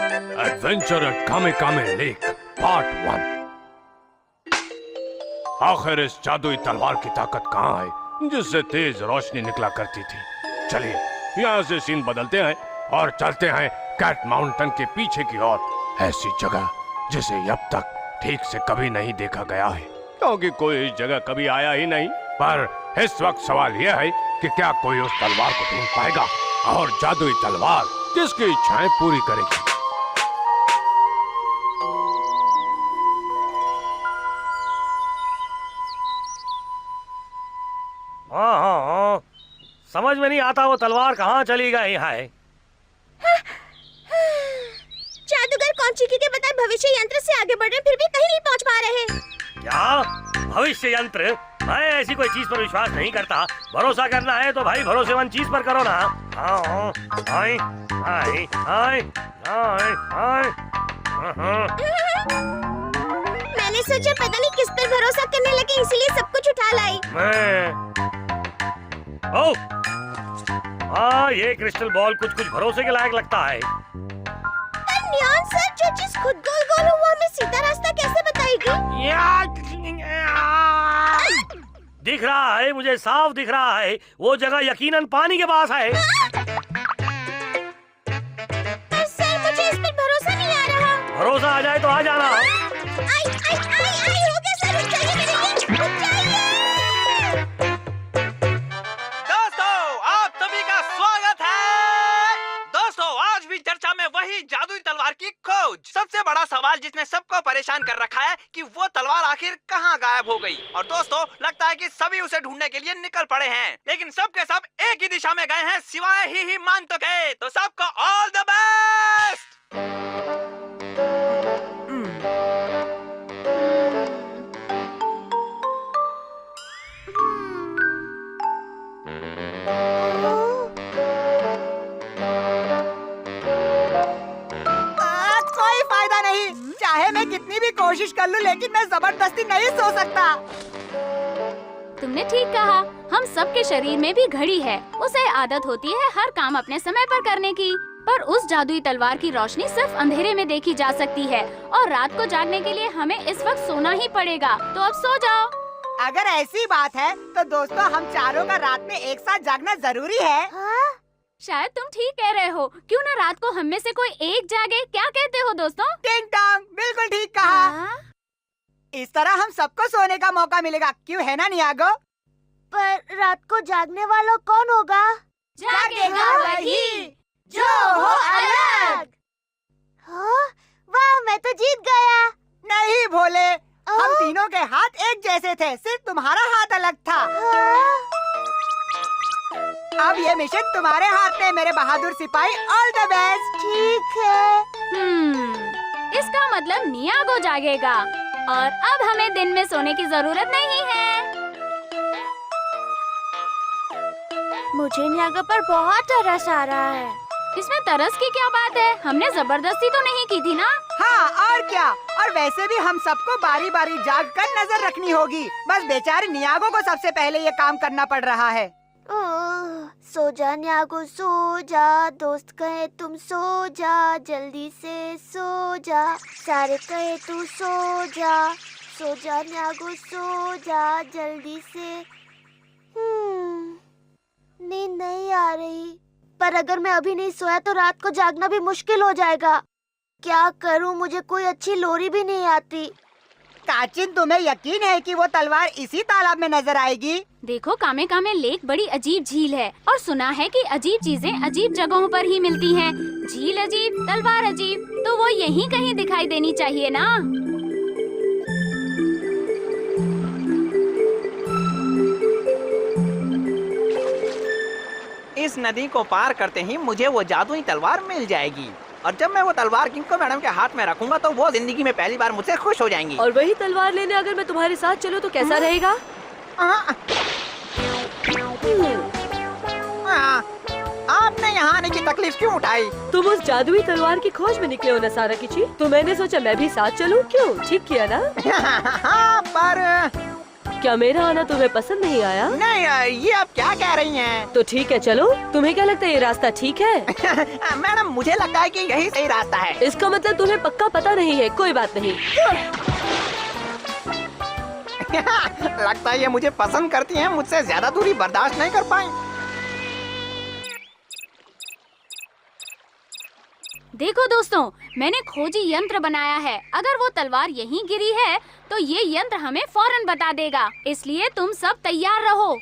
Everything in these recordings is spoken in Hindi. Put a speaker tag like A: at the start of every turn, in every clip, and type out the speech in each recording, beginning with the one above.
A: एडवेंचर एट कामे कामे लेक पार्ट 1। आखिर इस जादुई तलवार की ताकत कहाँ है जिससे तेज रोशनी निकला करती थी। चलिए यहाँ से सीन बदलते हैं और चलते हैं कैट माउंटेन के पीछे की ओर, ऐसी जगह जिसे अब तक ठीक से कभी नहीं देखा गया है, क्योंकि कोई इस जगह कभी आया ही नहीं। पर इस वक्त सवाल यह है कि क्या कोई उस तलवार को ढूंढ पाएगा और जादुई तलवार किसकी इच्छाएं पूरी करेगी।
B: हाँ, समझ में नहीं आता वो तलवार कहाँ चली गई है।
C: जादूगर कौनचिकी के बताए भविष्य यंत्र से आगे बढ़ रहे फिर भी कहीं नहीं पहुंच पा रहे।
B: क्या भविष्य यंत्र? मैं ऐसी कोई चीज पर विश्वास नहीं करता। भरोसा करना है तो भाई भरोसेमंद चीज पर करो ना। आई, आई, आई, आई, आई,
C: मैंने सोचा पता नहीं किस पर भरोसा करने लगे इसलिए सब कुछ उठा लाई।
B: ये क्रिस्टल बॉल कुछ भरोसे के लायक लगता है।
C: नियॉन सर, जो चीज खुद गोल गोल हुआ हमें सीधा रास्ता कैसे बताएगी?
B: दिख रहा है, मुझे साफ दिख रहा है। वो जगह यकीनन पानी के पास है।
C: सर मुझे इस पर भरोसा नहीं आ रहा।
B: भरोसा आ जाए तो आ जाना।
C: आई, आई, आई, आई, हो गया सर, उठ जाइए मेरे लिए, उठ जाइए।
D: दोस्तों, आप सभी का स्वागत है। दोस्तों, आज भी चर्चा में वही जादुई तलवार की खोज। सबसे बड़ा सवाल जिसने सबको परेशान कर रखा है कि वो तलवार आखिर कहाँ गायब हो गई। और दोस्तों, लगता है कि सभी उसे ढूंढने के लिए निकल पड़े हैं, लेकिन सब के सब एक ही दिशा में गए हैं सिवाय ही मानतो के। तो सबको ऑल द बेस्ट।
E: कोई फायदा नहीं, चाहे मैं कितनी भी कोशिश कर लूं, लेकिन मैं जबरदस्ती नहीं सो सकता।
F: तुमने ठीक कहा, हम सबके शरीर में भी घड़ी है। उसे आदत होती है हर काम अपने समय पर करने की। पर उस जादुई तलवार की रोशनी सिर्फ अंधेरे में देखी जा सकती है और रात को जागने के लिए हमें इस वक्त सोना ही पड़ेगा। तो अब सो जाओ।
E: अगर ऐसी बात है तो दोस्तों, हम चारों का रात में एक साथ जागना जरूरी है।
C: हाँ?
F: शायद तुम ठीक कह रहे हो। क्यों ना रात को हम में से कोई एक जागे? क्या कहते हो दोस्तों?
E: टिंग टॉन्ग, बिल्कुल ठीक कहा।
F: हाँ?
E: इस तरह हम सबको सोने का मौका मिलेगा, क्यों है ना नियागो?
C: पर रात को जागने वाला कौन होगा?
E: जागेगा वही जो हो अलग।
C: हाँ? वाह, मैं तो जीत गया।
E: नहीं भोले, हम तीनों के हाथ एक जैसे थे, सिर्फ तुम्हारा हाथ अलग था। अब ये मिशन तुम्हारे हाथ में, मेरे बहादुर सिपाही। All the best.
C: ठीक है।
F: इसका मतलब नियागो जागेगा और अब हमें दिन में सोने की जरूरत नहीं है।
C: मुझे नियागो पर बहुत तरस आ रहा है।
F: इसमें तरस की क्या बात है? हमने जबरदस्ती तो नहीं की थी ना।
E: हाँ, और क्या। और वैसे भी हम सबको बारी बारी जाग कर नजर रखनी होगी। बस बेचारी नियागो को सबसे पहले ये काम करना पड़ रहा है।
C: सो जा नियागो, सो जा। दोस्त कहे तुम सो जा, जल्दी से सो जा। सारे कहे तू सो जा। सो जा नियागो, सो जा जल्दी से। नींद नहीं आ रही। पर अगर मैं अभी नहीं सोया तो रात को जागना भी मुश्किल हो जाएगा। क्या करूं? मुझे कोई अच्छी लोरी भी नहीं आती।
E: काचिन, तुम्हें यकीन है कि वो तलवार इसी तालाब में नजर आएगी?
F: देखो, कामे कामे लेक बड़ी अजीब झील है और सुना है कि अजीब चीजें अजीब जगहों पर ही मिलती हैं। झील अजीब, तलवार अजीब, तो वो यहीं कहीं दिखाई देनी चाहिए ना।
D: इस नदी को पार करते ही मुझे वो जादुई तलवार मिल जाएगी, और जब मैं वो तलवार किंको मैडम के हाथ में रखूंगा तो वो जिंदगी में पहली बार मुझसे खुश हो जाएंगी।
G: और वही तलवार लेने अगर मैं तुम्हारे साथ चलूं तो कैसा रहेगा?
D: आपने यहाँ आने की तकलीफ क्यों उठाई?
G: तुम उस जादुई तलवार की खोज में निकले हो ना सारा किची, तो मैंने सोचा मैं भी साथ चलूं। क्यों, ठीक किया ना?
D: हाँ, पर
G: क्या मेरा आना तुम्हें पसंद नहीं आया?
E: नहीं, ये आप क्या कह रही हैं?
G: तो ठीक है, चलो। तुम्हें क्या लगता है ये रास्ता ठीक है?
E: मैडम, मुझे लगता है कि यही सही रास्ता है।
G: इसका मतलब तुम्हें पक्का पता नहीं है। कोई बात नहीं।
E: लगता है ये मुझे पसंद करती हैं, मुझसे ज्यादा दूरी बर्दाश्त नहीं कर पाई।
F: देखो दोस्तों, मैंने खोजी यंत्र बनाया है। अगर वो तलवार यहीं गिरी है तो ये यंत्र हमें फौरन बता देगा। इसलिए तुम सब तैयार रहो।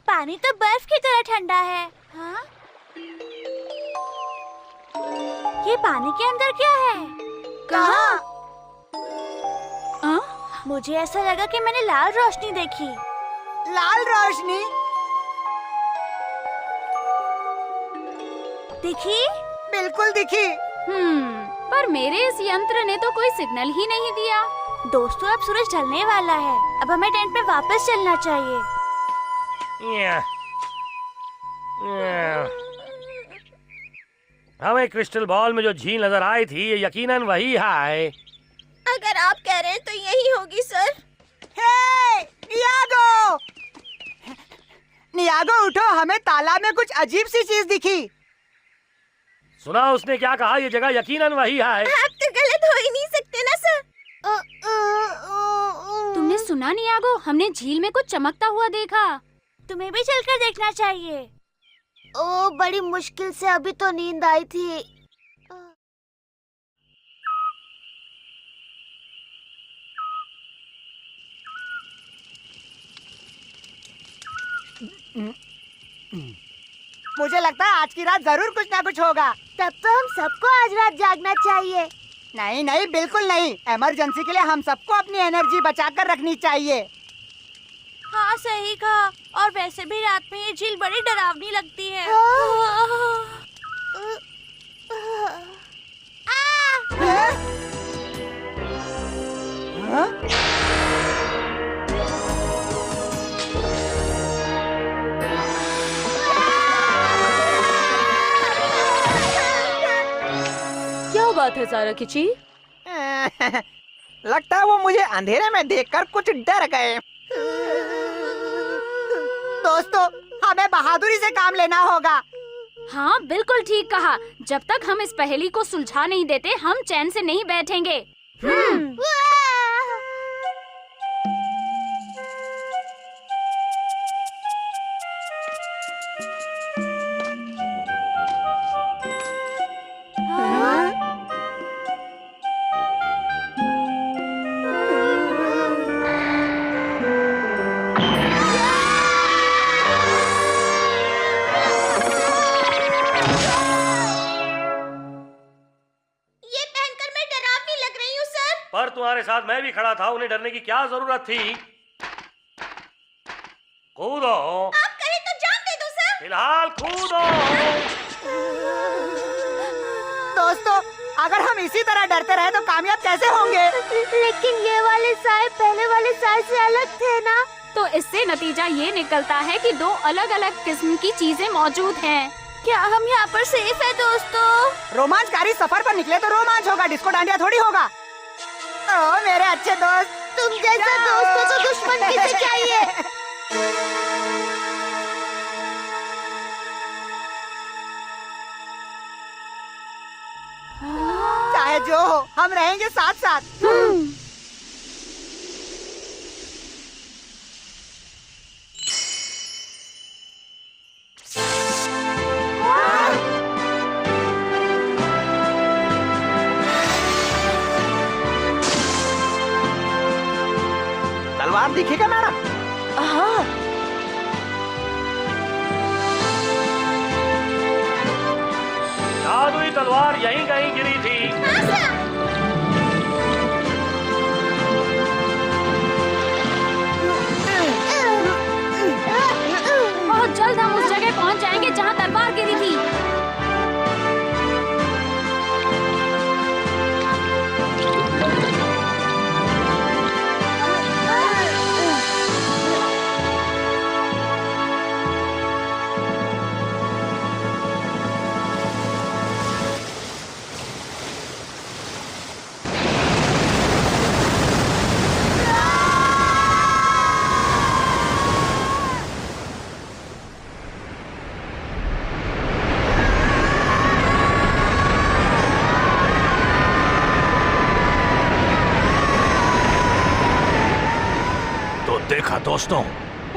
C: पानी तो बर्फ की तरह ठंडा है। हाँ? ये पानी के अंदर क्या है? कहाँ? मुझे ऐसा लगा कि मैंने लाल रोशनी देखी।
E: लाल रोशनी
C: दिखी?
E: बिल्कुल दिखी।
F: पर मेरे इस यंत्र ने तो कोई सिग्नल ही नहीं दिया।
C: दोस्तों, अब सूरज ढलने वाला है। अब हमें टेंट पे वापस चलना चाहिए।
B: हमें क्रिस्टल बॉल में जो झील नजर आई थी ये यकीनन वही है।
C: अगर आप कह रहे हैं तो यही होगी सर।
E: हे, नियागो! नियागो उठो, हमें तालाब में कुछ अजीब सी चीज दिखी।
B: सुना उसने क्या कहा? ये जगह यकीनन वही है।
C: आप तो गलत हो ही नहीं सकते ना सर।
F: तुमने सुना नियागो? हमने झील में कुछ चमकता हुआ देखा।
C: तुम्हें भी चलकर देखना चाहिए। ओ, बड़ी मुश्किल से अभी तो नींद आई थी।
E: मुझे लगता है आज की रात जरूर कुछ ना कुछ होगा।
C: तब तो हम सबको आज रात जागना चाहिए।
E: नहीं नहीं, बिल्कुल नहीं। इमरजेंसी के लिए हम सबको अपनी एनर्जी बचाकर रखनी चाहिए।
C: हाँ, सही कहा। और वैसे भी रात में ये झील बड़ी डरावनी लगती है।
G: क्या बात है सारा किची?
E: लगता है वो मुझे अंधेरे में देखकर कुछ डर गए। दोस्तों, हमें बहादुरी से काम लेना होगा।
F: हाँ, बिल्कुल ठीक कहा। जब तक हम इस पहेली को सुलझा नहीं देते, हम चैन से नहीं बैठेंगे।
B: पर तुम्हारे साथ मैं भी खड़ा था, उन्हें डरने की क्या जरूरत थी? कूदो।
C: आप करें तो जान दे दो सर।
B: फिलहाल कूदो।
E: दोस्तों, अगर हम इसी तरह डरते रहे तो कामयाब कैसे होंगे?
C: लेकिन ये वाले साए पहले वाले साए से अलग थे ना।
F: तो इससे नतीजा ये निकलता है कि दो अलग अलग किस्म की चीजें मौजूद हैं।
C: क्या हम यहाँ पर सेफ है दोस्तों?
E: रोमांचकारी सफर पर निकले तो रोमांच होगा, डिस्को डांडिया थोड़ी होगा। ओ मेरे अच्छे दोस्त,
C: तुम जैसा दोस्तों को दुश्मन किसे चाहिए?
E: चाहे जो हो, हम रहेंगे साथ साथ। तलवार दिखेगा मैडम?
G: हाँ,
B: जादुई तलवार यहीं कहीं गिरी थी।
F: बहुत जल्द हम उस जगह पहुंच जाएंगे जहां तलवार गिरी थी।
A: देखा दोस्तों,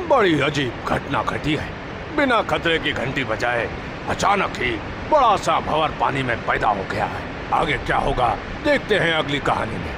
A: बड़ी अजीब घटना घटी है। बिना खतरे की घंटी बजाए अचानक ही बड़ा सा भंवर पानी में पैदा हो गया है। आगे क्या होगा देखते हैं अगली कहानी में।